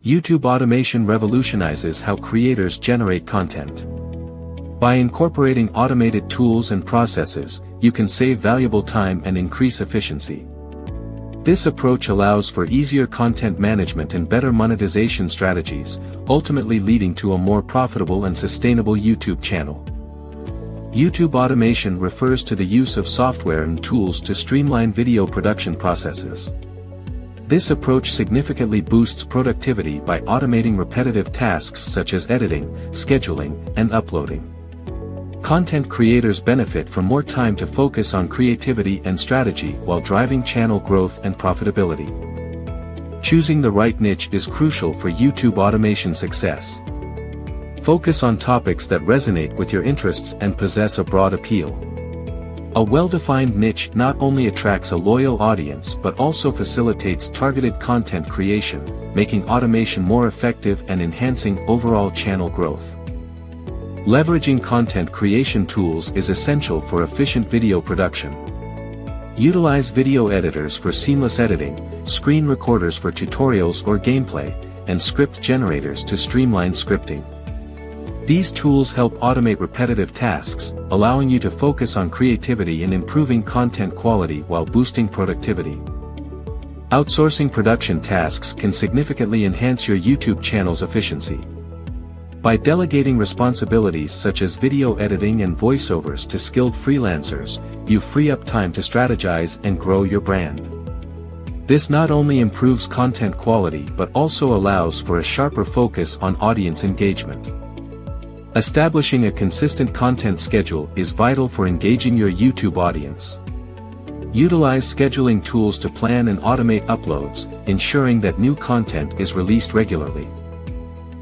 YouTube automation revolutionizes how creators generate content. By incorporating automated tools and processes, you can save valuable time and increase efficiency. This approach allows for easier content management and better monetization strategies, ultimately leading to a more profitable and sustainable YouTube channel. YouTube automation refers to the use of software and tools to streamline video production processes. This approach significantly boosts productivity by automating repetitive tasks such as editing, scheduling, and uploading. Content creators benefit from more time to focus on creativity and strategy while driving channel growth and profitability. Choosing the right niche is crucial for YouTube automation success. Focus on topics that resonate with your interests and possess a broad appeal. A well-defined niche not only attracts a loyal audience but also facilitates targeted content creation, making automation more effective and enhancing overall channel growth. Leveraging content creation tools is essential for efficient video production. Utilize video editors for seamless editing, screen recorders for tutorials or gameplay, and script generators to streamline scripting. These tools help automate repetitive tasks, allowing you to focus on creativity and improving content quality while boosting productivity. Outsourcing production tasks can significantly enhance your YouTube channel's efficiency. By delegating responsibilities such as video editing and voiceovers to skilled freelancers, you free up time to strategize and grow your brand. This not only improves content quality but also allows for a sharper focus on audience engagement. Establishing a consistent content schedule is vital for engaging your YouTube audience. Utilize scheduling tools to plan and automate uploads, ensuring that new content is released regularly.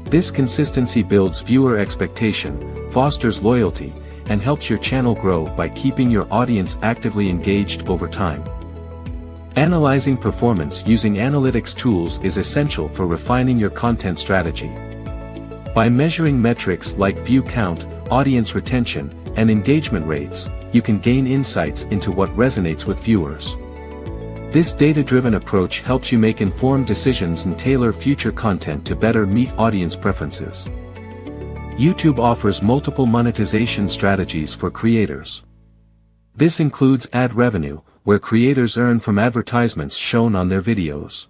This consistency builds viewer expectation, fosters loyalty, and helps your channel grow by keeping your audience actively engaged over time. Analyzing performance using analytics tools is essential for refining your content strategy. By measuring metrics like view count, audience retention, and engagement rates, you can gain insights into what resonates with viewers. This data-driven approach helps you make informed decisions and tailor future content to better meet audience preferences. YouTube offers multiple monetization strategies for creators. This includes ad revenue, where creators earn from advertisements shown on their videos.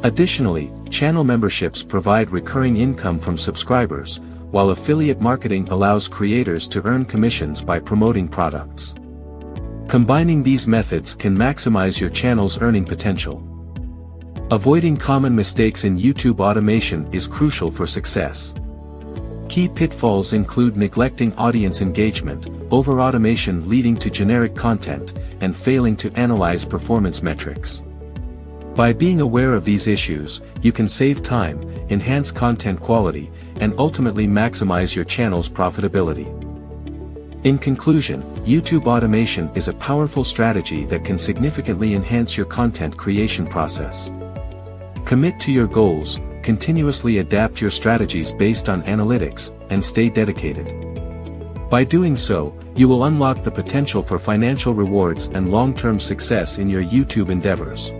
Additionally, channel memberships provide recurring income from subscribers, while affiliate marketing allows creators to earn commissions by promoting products. Combining these methods can maximize your channel's earning potential. Avoiding common mistakes in YouTube automation is crucial for success. Key pitfalls include neglecting audience engagement, over-automation leading to generic content, and failing to analyze performance metrics. By being aware of these issues, you can save time, enhance content quality, and ultimately maximize your channel's profitability. In conclusion, YouTube automation is a powerful strategy that can significantly enhance your content creation process. Commit to your goals, continuously adapt your strategies based on analytics, and stay dedicated. By doing so, you will unlock the potential for financial rewards and long-term success in your YouTube endeavors.